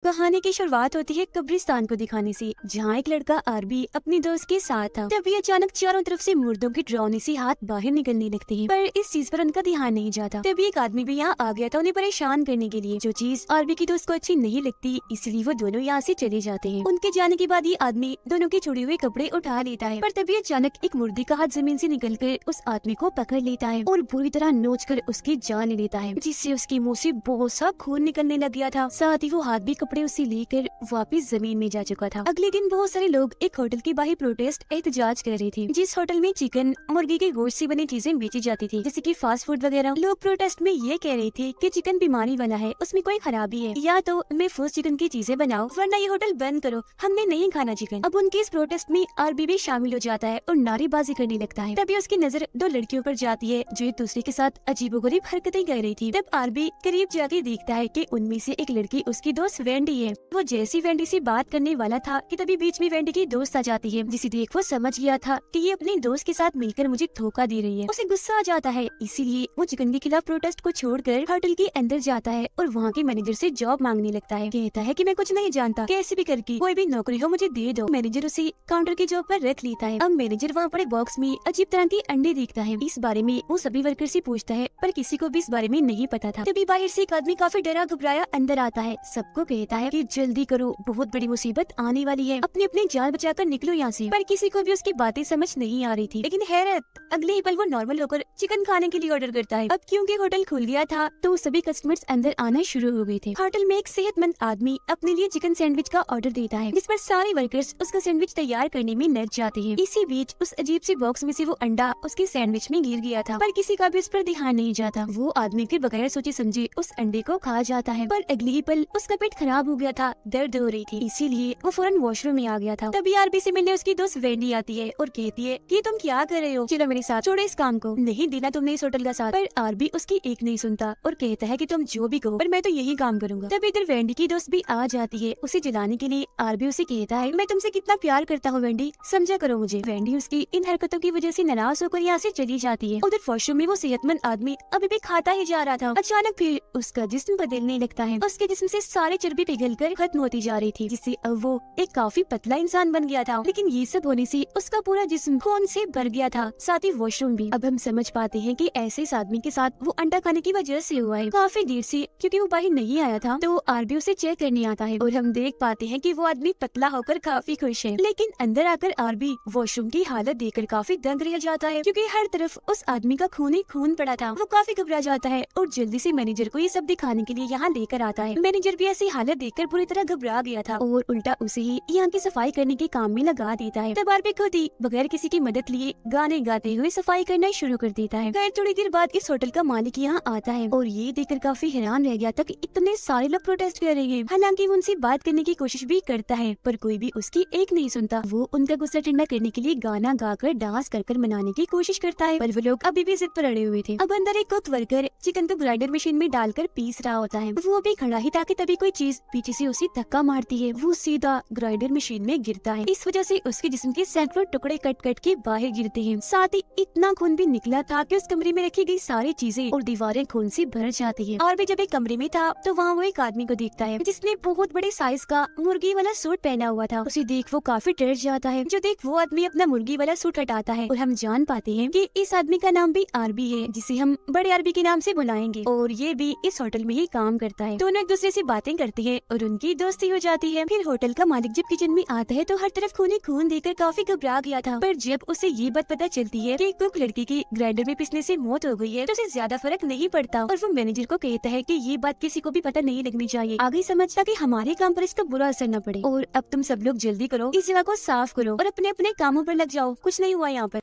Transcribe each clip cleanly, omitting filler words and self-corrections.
कहानी की शुरुआत होती है कब्रिस्तान को दिखाने से, जहाँ एक लड़का आरबी अपनी दोस्त के साथ था। तभी अचानक चारों तरफ से मुर्दों की डरावनी सी हाथ बाहर निकलने लगती है, पर इस चीज पर उनका ध्यान नहीं जाता। तभी एक आदमी भी यहाँ आ गया था उन्हें परेशान करने के लिए, जो चीज आरबी की दोस्त को अच्छी नहीं लगती, इसलिए वो दोनों यहाँ से चले जाते हैं। उनके जाने के बाद ये आदमी दोनों के छुड़े हुए कपड़े उठा लेता है, पर तभी अचानक एक मुर्दी का हाथ जमीन से निकलकर उस आदमी को पकड़ लेता है और बुरी तरह नोच कर उसकी जान ले लेता है, जिससे उसके मुँह से बहुत सा खून निकलने लग गया था। साथ ही वो हाथ भी कपड़े उसे लेकर वापस जमीन में जा चुका था। अगले दिन बहुत सारे लोग एक होटल के बाहर प्रोटेस्ट एहतजाज कर रहे थे, जिस होटल में चिकन मुर्गी के गोश्त से बनी चीजें बेची जाती थी, जैसे कि फास्ट फूड वगैरह। लोग प्रोटेस्ट में ये कह रहे थे कि चिकन बीमारी वाला है, उसमें कोई खराबी है, या तो महफूज चिकन की चीजें बनाओ वरना ये होटल बंद करो, हमने नहीं खाना चिकन। अब उनके इस प्रोटेस्ट में आरबी भी शामिल हो जाता है और नारेबाजी करने लगता है। तभी उसकी नजर दो लड़कियों पर जाती है जो एक दूसरे के साथ अजीबोगरीब हरकतें कर रही थी। तब आरबी करीब जाके देखता है कि उनमें से एक लड़की उसकी दोस्त वेंडी है। वो जैसी वेंडी से बात करने वाला था कि तभी बीच में वेंडी की दोस्त आ जाती है, जिसे देख वो समझ गया था कि ये अपनी दोस्त के साथ मिलकर मुझे धोखा दे रही है। उसे गुस्सा आ जाता है, इसीलिए वो चिकन के खिलाफ प्रोटेस्ट को छोड़कर होटल के अंदर जाता है और वहाँ के मैनेजर से जॉब मांगने लगता है। कहता है कि मैं कुछ नहीं जानता, कैसे भी करके कोई भी नौकरी हो मुझे दे दो। मैनेजर उसे काउंटर की जॉब पर रख लेता है। अब मैनेजर वहाँ पड़े बॉक्स में अजीब तरह के अंडे देखता है। इस बारे में वो सभी वर्कर से पूछता है, पर किसी को भी इस बारे में नहीं पता था। तभी बाहर से एक आदमी काफी डरा घबराया अंदर आता है, सबको कहता है कि जल्दी करो, बहुत बड़ी मुसीबत आने वाली है, अपनी अपनी जान बचाकर निकलो यहाँ से। पर किसी को भी उसकी बातें समझ नहीं आ रही थी। लेकिन हैरत, अगले ही पल वो नॉर्मल होकर चिकन खाने के लिए ऑर्डर करता है। अब क्योंकि होटल खुल गया था तो सभी कस्टमर्स अंदर आना शुरू हो गए थे। होटल में एक सेहतमंद आदमी अपने लिए चिकन सैंडविच का ऑर्डर देता है, जिस पर सारे वर्कर्स उसका सैंडविच तैयार करने में लग जाते हैं। इसी बीच उस अजीब सी बॉक्स में से वो अंडा उसके सैंडविच में गिर गया था, पर किसी का भी उस पर ध्यान नहीं जाता। वो आदमी फिर बगैर सोचे समझे उस अंडे को खा जाता है, पर अगले ही पल उसका पेट खराब हो गया था, दर्द हो रही थी, इसीलिए वो फौरन वॉशरूम में आ गया था। तभी आरबी से मिलने उसकी दोस्त वेंडी आती है और कहती है कि तुम क्या कर रहे हो, चलो मेरे साथ, छोड़ो इस काम को, नहीं देना तुमने इस होटल का साथ। पर आरबी उसकी एक नहीं सुनता और कहता है कि तुम जो भी कहो, पर मैं तो यही काम करूंगा। तभी इधर वेंडी की दोस्त भी आ जाती है उसे जलाने के लिए। आरबी उसे कहता है, मैं तुमसे कितना प्यार करता हूँ वेंडी, समझा करो मुझे। वेंडी उसकी इन हरकतों की वजह से नाराज होकर यहाँ से चली जाती है। उधर वॉशरूम में वो सेहतमंद आदमी अभी भी खाता ही जा रहा था। अचानक फिर उसका जिस्म बदलने लगता है, उसके जिस्म से सारी चर्बी पिघलकर खत्म होती जा रही थी, जिससे अब वो एक काफी पतला इंसान बन गया था। लेकिन ये सब होने से उसका पूरा जिस्म खून से भर गया था, साथ ही वॉशरूम भी। अब हम समझ पाते हैं कि ऐसे इस आदमी के साथ वो अंडा खाने की वजह से हुआ है। काफी देर से क्योंकि वो बाहर नहीं आया था तो आरबी उसे चेक करने आता है और हम देख पाते हैं कि वो आदमी पतला होकर काफी खुश है। लेकिन अंदर आकर आरबी वॉशरूम की हालत देखकर काफी दंग रह जाता है, क्योंकि हर तरफ उस आदमी का खून ही खून पड़ा था। वो काफी घबरा जाता है और जल्दी से मैनेजर को ये सब दिखाने के लिए यहाँ लेकर आता है। मैनेजर भी ऐसी हालत देखकर पूरी तरह घबरा गया था और उल्टा उसे ही यहाँ की सफाई करने के काम में लगा देता है। तब आरबी खुद ही बगैर किसी की मदद लिए गाने गाते हुए सफाई करना शुरू कर देता है। खैर थोड़ी देर बाद इस होटल का मालिक यहाँ आता है और ये देखकर काफी हैरान रह गया था कि इतने सारे लोग प्रोटेस्ट कर रहे हैं। हालांकि वो उनसे बात करने की कोशिश भी करता है, पर कोई भी उसकी एक नहीं सुनता। वो उनका गुस्सा ठंडा करने के लिए गाना गाकर डांस कर मनाने की कोशिश करता है, पर वो लोग अभी भी जिद पर अड़े हुए थे। अब अंदर एक कुक वर्कर चिकन को ग्राइंडर मशीन में डालकर पीस रहा होता है। वो भी खड़ा ही था कि तभी कोई चीज पीछे से उसे धक्का मारती है। वो सीधा ग्राइंडर मशीन में गिरता है। इस वजह से उसके जिस्म के सैकड़ों टुकड़े कट कट के बाहर गिरते हैं। साथ ही इतना खून भी निकला था कि उस कमरे में रखी गई सारी चीजें और दीवारें खून से भर जाती है। और भी जब एक कमरे में था तो वहाँ वो एक आदमी को देखता है जिसने बहुत बड़े साइज का मुर्गी वाला सूट पहना हुआ था। उसे देख वो काफी डर जाता है। जो देख वो आदमी अपना मुर्गी वाला सूट हटाता है और हम जान पाते हैं कि इस आदमी का नाम भी आरबी है, जिसे हम बड़े आरबी के नाम से बुलाएंगे, और ये भी इस होटल में ही काम करता है। दोनों एक दूसरे से बातें करते हैं और उनकी दोस्ती हो जाती है। फिर होटल का मालिक जब किचन में आता है तो हर तरफ खून ही खून देखकर काफी घबरा गया था, पर जब उसे ये बात पता चलती है कि कुक लड़की की ग्राइंडर में पिसने से मौत हो गई है तो उसे ज्यादा फर्क नहीं पड़ता और वो मैनेजर को कहता है कि ये बात किसी को भी पता नहीं लगनी चाहिए। आगे समझता कि हमारे काम पर इसका बुरा असर न पड़े, और अब तुम सब लोग जल्दी करो, इस जगह को साफ करो और अपने अपने कामों पर लग जाओ, कुछ नहीं हुआ यहाँ पर।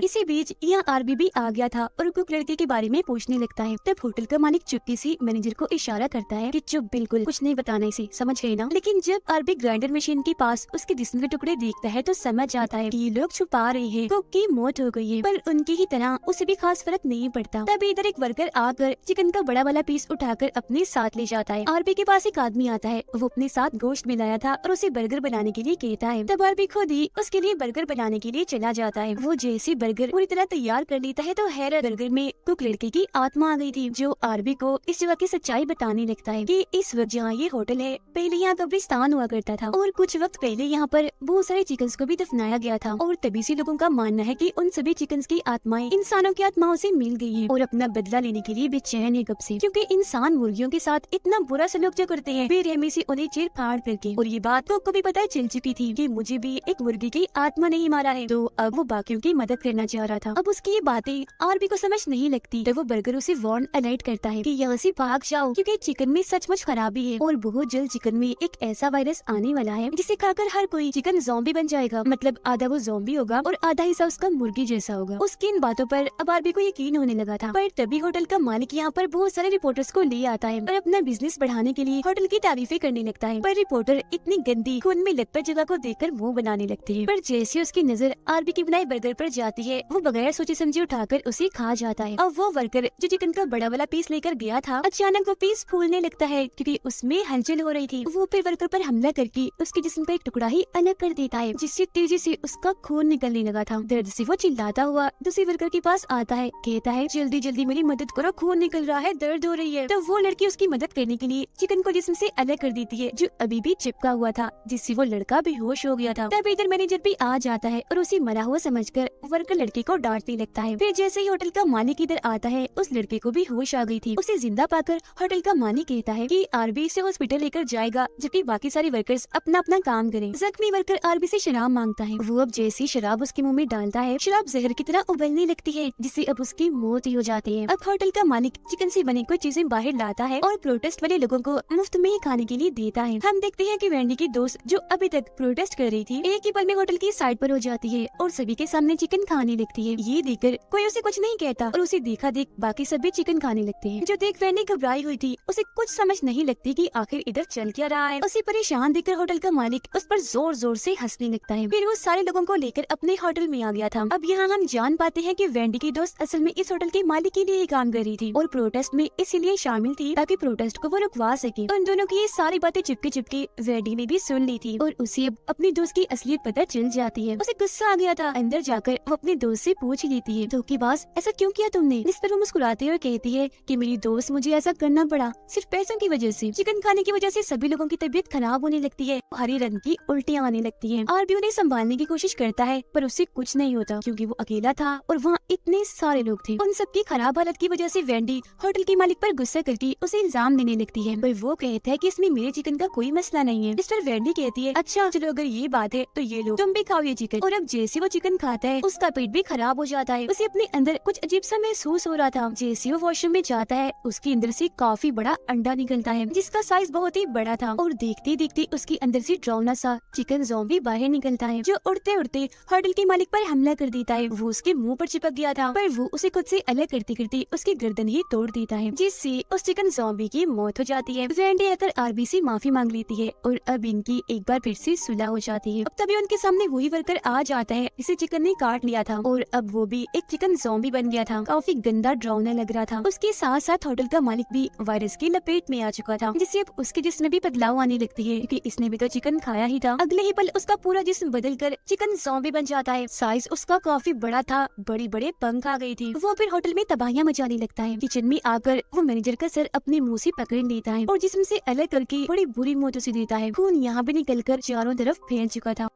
इसी बीच यहाँ आरबी भी आ गया था और कुक लड़के के बारे में पूछने लगता है। तब होटल का मालिक चुपके से मैनेजर को इशारा करता है कि चुप, बिल्कुल कुछ नहीं बताना इसे, समझ गए ना। लेकिन जब आरबी ग्राइंडर मशीन के पास उसके जिस्म के टुकड़े देखता है तो समझ जाता है कि ये लोग छुपा रहे हैं, कुक की मौत हो गई है, पर उनकी ही तरह उसे भी खास फर्क नहीं पड़ता। तब इधर एक वर्कर आकर चिकन का बड़ा वाला पीस उठाकर अपने साथ ले जाता है। आरबी के पास एक आदमी आता है, वो अपने साथ गोश्त मिलाया था और उसे बर्गर बनाने के लिए कहता है। तब आरबी खुद ही उसके लिए बर्गर बनाने के लिए चला जाता है। वो जैसे बर्गर पूरी तरह तैयार कर लेता है तो हैरत बर्गर में कुक लड़के की आत्मा आ गई थी, जो आरबी को इस जगह की सच्चाई बताने लगता है कि इस वक्त जहाँ ये होटल है पहले यहाँ कब्रिस्तान हुआ करता था और कुछ वक्त पहले यहाँ पर बहुत सारे चिकन्स को भी दफनाया गया था और तभी से लोगों का मानना है कि उन सभी चिकन्स की आत्माएं इंसानों की आत्माओं से मिल गई है और अपना बदला लेने के लिए बेचैन है कब से, क्योंकि इंसान मुर्गियों के साथ इतना बुरा सलूक जो करते हैं बेरहमी से उन्हें चीर फाड़ करके। और ये बात को भी पता चल चुकी थी कि मुझे भी एक मुर्गी की आत्मा नहीं मारा है, तो अब वो बाकियों की मदद करना चाह रहा था। अब उसकी ये बातें आरबी को समझ नहीं लगती तो वो बर्गर उसे वार्न अलर्ट करता है कि यहाँ से भाग जाओ, क्योंकि चिकन में सचमुच खराबी है और बहुत जल्द चिकन में एक ऐसा वायरस आने वाला है जिसे खाकर हर कोई चिकन ज़ॉम्बी बन जाएगा, मतलब आधा वो ज़ॉम्बी होगा और आधा हिस्सा उसका मुर्गी जैसा होगा। उसकी इन बातों पर अब आरबी को यकीन होने लगा था, पर तभी होटल का मालिक यहाँ पर बहुत सारे रिपोर्टर्स को ले आता है और अपना बिजनेस बढ़ाने के लिए होटल की तारीफें करने लगता है। पर रिपोर्टर इतनी गंदी खून में लथपथ जगह को देखकर मुंह बनाने लगते हैं, पर जैसे उसकी नजर आरबी की बनाई बर्गर पर जाती है वो बगैर सोचे समझे उठाकर उसे खा जाता है। अब वो वर्कर जो चिकन का बड़ा वाला पीस लेकर गया था, अचानक वो पीस फूलने लगता है क्योंकि उसमें हलचल हो रही थी। वो फिर वर्कर पर हमला करके उसके जिस्म का एक टुकड़ा ही अलग कर देता है, जिससे तेजी से उसका खून निकलने लगा था। दर्द से वो चिल्लाता हुआ दूसरे वर्कर के पास आता है, कहता है जल्दी जल्दी मेरी मदद करो, खून निकल रहा है, दर्द हो रही है। तो वो लड़की उसकी मदद करने के लिए चिकन को जिस्म से अलग कर देती है जो अभी भी चिपका हुआ था, जिससे वो लड़का बेहोश हो गया था। तब इधर मैनेजर भी आ जाता है और उसे मरा हुआ समझकर वर्कर लड़के को डांटने लगता है। फिर जैसे ही होटल का मालिक इधर आता है उस लड़के को भी होश आ गई थी। उसे जिंदा पाकर होटल का मालिक कहता है कि आरबी से हॉस्पिटल लेकर जाएगा जबकि बाकी सारे वर्कर्स अपना अपना काम करें। जख्मी वर्कर आरबी से शराब मांगता है। वो अब जैसी शराब उसके मुंह में डालता है शराब जहर की तरह उबलने लगती है, जिससे अब उसकी मौत ही हो जाती है। अब होटल का मालिक चिकन से बनी कुछ चीजें बाहर लाता है और प्रोटेस्ट वाले लोगों को मुफ्त में ही खाने के लिए देता है। हम देखते हैं कि वेंडी की दोस्त जो अभी तक प्रोटेस्ट कर रही थी एक ही पल में होटल की साइड पर हो जाती है और सभी के सामने चिकन खाने लगती है। ये देखकर कोई उसे कुछ नहीं कहता और उसे देखा देख बाकी सभी चिकन खाने लगते हैं। जो देख वेंडी घबराई हुई थी उसे कुछ समझ नहीं लगती कि आखिर इधर चल क्या रहा है। उसे परेशान देखकर होटल का मालिक उस पर जोर जोर से हंसने लगता है। फिर वो सारे लोगों को लेकर अपने होटल में आ गया था। अब यहाँ हम जान पाते हैं कि वेंडी की दोस्त असल में इस होटल के मालिक के लिए ही काम कर रही थी और प्रोटेस्ट में इसीलिए शामिल थी ताकि प्रोटेस्ट को वो रुकवा सके। उन दोनों की ये सारी बातें चिपके चिपके वेंडी ने भी सुन ली थी और उसे अब अपनी दोस्त की असलियत पता चल जाती है। उसे गुस्सा आ गया था। अंदर जाकर वो अपने दोस्त से पूछ लेती है, धोखेबाज ऐसा क्यों किया तुमने? जिस पर वो मुस्कुराते हुए कहती है कि मेरी दोस्त मुझे ऐसा करना पड़ा सिर्फ पैसों की वजह से। चिकन खाने की वजह से सभी लोगों की तबीयत खराब होने लगती है, हरे रंग की उल्टियाँ आने लगती है। आरबी उन्हें संभालने की कोशिश करता है पर उससे कुछ नहीं होता क्योंकि वो अकेला था और वहाँ इतने सारे लोग थे। उन सबकी खराब हालत की वजह से वेंडी होटल के मालिक पर गुस्सा करके उसे इल्जाम देने लगती है, पर वो कहता है कि इसमें मेरे चिकन का कोई मसला नहीं है। इस पर वेंडी कहती है अच्छा चलो अगर ये बात है तो ये लो तुम भी खाओ ये चिकन। और अब जैसे वो चिकन खाता है उसका पेट भी खराब हो जाता है। उसे अपने अंदर कुछ अजीब सा महसूस हो रहा था। जैसे वो वॉशरूम में जाता है उसके अंदर से काफी बड़ा अंडा निकलता है जिसका साइज बहुत ही बड़ा था और देखते देखते उसके अंदर से डरावना सा चिकन ज़ॉम्बी बाहर निकलता है जो उड़ते उड़ते होटल के मालिक पर हमला कर देता है। वो उसके मुंह पर चिपक गया था पर वो उसे खुद से अलग करते करते उसकी गर्दन ही तोड़ देता है, जिससे उस चिकन ज़ॉम्बी की मौत हो जाती है। वेंडी आकर आरबी से माफी मांग लेती है और अब इनकी एक बार फिर से सुलह हो जाती है। अब तभी उनके सामने वही वर्कर आ जाता है जिसे चिकन ने काट लिया था और अब वो भी एक चिकन ज़ॉम्बी बन गया था। काफी गंदा डरावना लग रहा था। उसके साथ साथ होटल का मालिक भी वायरस की लपेट में आ चुका था, जिससे अब उसके जिस्म में भी बदलाव आने लगती है क्योंकि इसने भी तो चिकन खाया ही था। अगले ही पल उसका पूरा जिस्म बदल कर चिकन ज़ॉम्बी बन जाता है। साइज उसका काफी बड़ा था, बड़ी बड़े पंख आ गई थी। वो फिर होटल में तबाहियां मचाने लगता है। किचन में आकर वो मैनेजर का सर अपने मुंह से पकड़ लेता है और जिस्म से अलग करके बड़ी बुरी मौत उसे देता है। खून यहाँ भी निकलकर चारों तरफ फैल चुका था।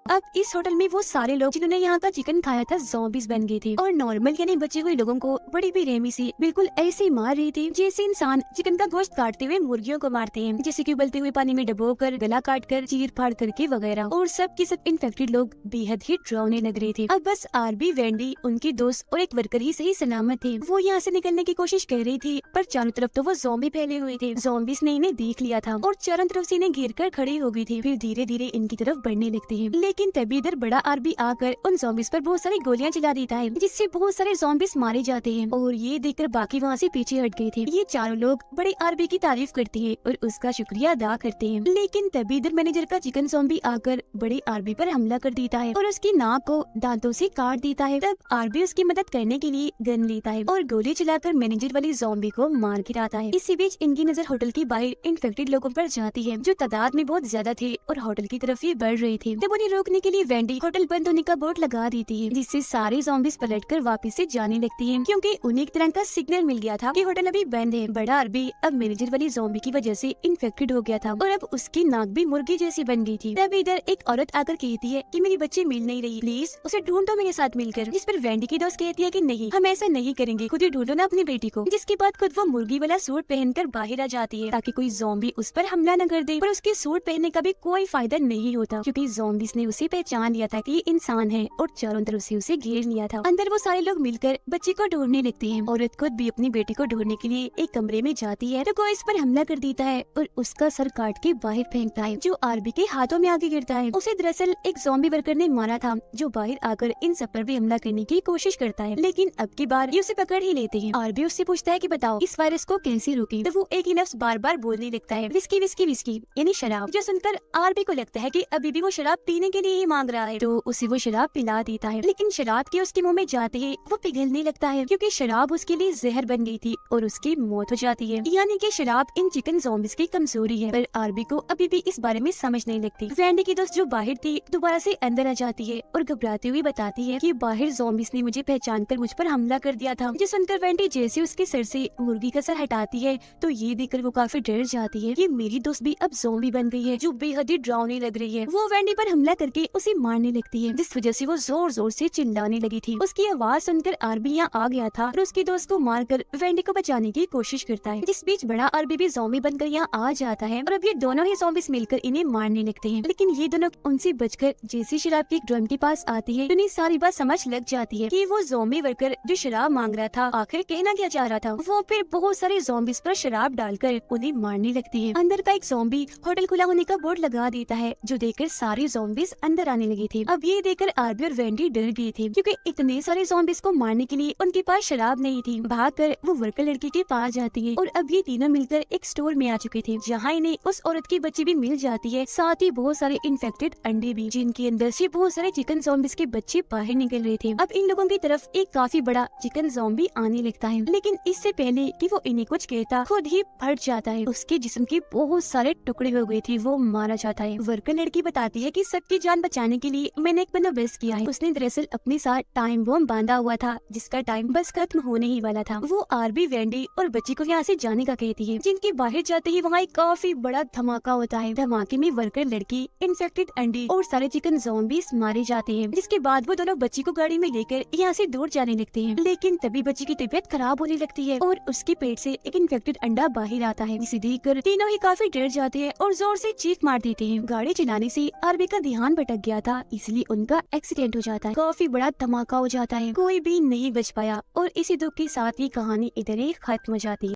अब इस होटल में वो सारे लोग जिन्होंने यहाँ का चिकन खाया था ज़ॉम्बीज बन गए थे और नॉर्मल यानी बचे हुए लोगों को बड़ी बेरहमी से बिल्कुल ऐसे मार रहे थे जैसे इंसान चिकन का गोश्त काटते हुए मुर्गियों को मारते हैं, जैसे कि उबलते हुए पानी में डुबोकर गला काट कर चीर फाड़ करके वगैरह। और सब के सब इन्फेक्टेड लोग बेहद ही डरावने लग रहे थे। अब बस आरबी, वेंडी, उनकी दोस्त और एक वर्कर ही सही सलामत थे। वो यहाँ से निकलने की कोशिश कर रही थी पर चारों तरफ तो वो ज़ॉम्बी फैले हुए थे। ज़ॉम्बीज ने इन्हें देख लिया था और चारों तरफ से इन्हें घेर कर खड़ी हो गई थी। फिर धीरे धीरे इनकी तरफ बढ़ने लगते हैं, लेकिन तभी इधर बड़ा आरबी आकर उन ज़ॉम्बीज पर बहुत सारी गोलियां चला देता है जिससे बहुत सारे ज़ॉम्बीज मारे जाते हैं। और ये देखकर बाकी वहाँ से पीछे हट गए थे। ये चारों लोग बड़े आरबी की तारीफ करते हैं और उसका शुक्रिया अदा करते हैं, लेकिन तभी इधर मैनेजर का चिकन ज़ॉम्बी आकर बड़े आरबी पर हमला कर देता है और उसकी नाक को दांतों से काट देता है। तब आरबी उसकी मदद करने के लिए गन लेता है और गोली चलाकर मैनेजर वाली ज़ॉम्बी को मार गिराता है। इसी बीच इनकी नजर होटल के बाहर इन्फेक्टेड लोगों पर जाती है जो तादाद में बहुत ज्यादा थे और होटल की तरफ ये बढ़ रहे थे। तब उन्हें रोकने के लिए वेंडी होटल बंद होने का बोर्ड लगा देती है, जिससे सारे ज़ॉम्बीज़ पलटकर वापस से जाने लगती हैं, क्योंकि उन्हें एक तरह का सिग्नल मिल गया था कि होटल अभी बंद है। बड़ा आरबी अब मैनेजर वाली ज़ॉम्बी की वजह से इन्फेक्टेड हो गया था और अब उसकी नाक भी मुर्गी जैसी बन गई थी। तब इधर एक औरत आकर कहती है कि मेरी बच्ची मिल नहीं रही, प्लीज उसे ढूंढो मेरे साथ मिलकर। जिस पर वेंडी की दोस्त कहती है कि नहीं, हम ऐसा नहीं करेंगे, खुद ही ढूंढो ना अपनी बेटी को। जिसके बाद खुद वो मुर्गी वाला सूट पहनकर बाहर आ जाती है ताकि कोई ज़ॉम्बी उस पर हमला न कर दे। पर उसके सूट पहनने का भी कोई फायदा नहीं होता, क्योंकि ज़ॉम्बीज़ ने उसे पहचान लिया था कि ये इंसान है और चारों तरफ से उसे घेर लिया था। अंदर वो सारे लोग मिलकर बच्ची को ढूंढने लगते हैं। औरत खुद भी अपनी बेटी को ढूंढने के लिए एक कमरे में जाती है तो कोई इस पर हमला कर देता है और उसका सर काट के बाहर फेंकता है, जो आरबी के हाथों में आगे गिरता है। उसे दरअसल एक ज़ॉम्बी वर्कर ने मारा था, जो बाहर आकर इन सब पर भी हमला करने की कोशिश करता है, लेकिन अब की बार ये उसे पकड़ ही लेते हैं। आरबी उससे पूछता है कि बताओ इस वायरस को कैसे रोके। तो वो एक ही लफ्ज बार बार बोलने लगता है, विस्की विस्की विस्की, यानी शराब। जो सुनकर आरबी को लगता है कि अभी भी वो शराब पीने के लिए ही मांग रहा है, तो उसे वो शराब पिला देता है। लेकिन शराब के उसके मुंह में जाते ही वो पिघलने लगता है, क्योंकि शराब उसके लिए जहर बन गई थी और उसकी मौत हो जाती है। यानी कि शराब इन चिकन ज़ॉम्बीज़ की कमजोरी है। पर आरबी को अभी भी इस बारे में समझ नहीं लगती। वेंडी की दोस्त जो बाहर थी दोबारा से अंदर आ जाती है और घबराती हुई बताती है कि बाहर ज़ॉम्बीज़ ने मुझे पहचान कर मुझ पर हमला कर दिया था। जो सुनकर वेंडी जैसे उसके सर से मुर्गी का सर हटाती है तो ये देखकर वो काफी डर जाती है कि मेरी दोस्त भी अब ज़ॉम्बी बन गई है, जो बेहद ही डरावनी लग रही है। वो वेंडी पर हमला करके उसे मारने लगती है, जिस वजह से वो जोर जोर से चिल्लाने लगी थी। उसकी आवाज सुनकर आरबी यहाँ आ गया था और उसकी दोस्त को मारकर वेंडी को बचाने की कोशिश करता है। जिस बीच बड़ा आरबी भी ज़ॉम्बी बनकर यहाँ आ जाता है और अब ये दोनों ही ज़ॉम्बीज़ मिलकर इन्हें मारने लगते हैं। लेकिन ये दोनों उनसे बचकर जैसे शराब के एक ड्रम के पास आती है तो उन्हें सारी बात समझ लग जाती है कि वो ज़ॉम्बी वर्कर जो शराब मांग रहा था आखिर कहना क्या चाह रहा था। वो फिर बहुत सारे ज़ॉम्बीज़ पर शराब डालकर उन्हें मारने लगती है। अंदर का एक ज़ॉम्बी होटल खुला होने का बोर्ड लगा देता है, जो देखकर सारे ज़ॉम्बीज़ अंदर आने लगे थे। अब ये देखकर आरबी और वेंडी डर गए थे, क्योंकि इतने सारे ज़ॉम्बीज़ को मारने के लिए उनके पास शराब नहीं थी। भागकर वो वर्कर लड़की के पास जाती है और अब ये तीनों मिलकर एक स्टोर में आ चुके थे, जहाँ इन्हें उस औरत की बच्ची भी मिल जाती है, साथ ही बहुत सारे इन्फेक्टेड अंडे भी, जिनके अंदर से बहुत सारे चिकन ज़ॉम्बीज़ के बच्चे बाहर निकल रहे थे। अब इन लोगों की तरफ एक काफी बड़ा चिकन ज़ॉम्बी आने लगता है, लेकिन इससे पहले कि वो इन्हें कुछ कहता खुद ही फट जाता है। उसके जिस्म के बहुत सारे टुकड़े हो गए थे, वो मारा जाता है। वर्कर लड़की बताती है कि सबकी जान बचाने के लिए मैंने एक बंदोबस्त किया है। उसने दरअसल अपने साथ टाइम बम बांधा हुआ था, जिसका टाइम बस खत्म होने ही वाला था। वो आरबी, वेंडी और बच्ची को यहाँ से जाने का कहती है, जिनके बाहर जाते ही वहाँ एक काफी बड़ा धमाका होता है। धमाके में वर्कर लड़की, इन्फेक्टेड अंडे और सारे चिकन ज़ॉम्बीज़ मारे जाते हैं। जिसके बाद वो दोनों बच्ची को गाड़ी में लेकर यहाँ से दूर जाने लगते हैं। लेकिन तभी बच्ची की तबीयत खराब होने लगती है और उसके पेट से एक इन्फेक्टेड अंडा बाहर आता है, जिसे देखकर तीनों ही काफी डर जाते हैं और जोर से चीख मार देते हैं। गाड़ी चलाने से आरबी का ध्यान भटक गया था, इसलिए उनका एक्सीडेंट हो जाता है। काफी बड़ा धमाका हो जाता है, कोई भी नहीं बच पाया और इसी दुख के साथ ये कहानी इधर ही खत्म हो जाती है।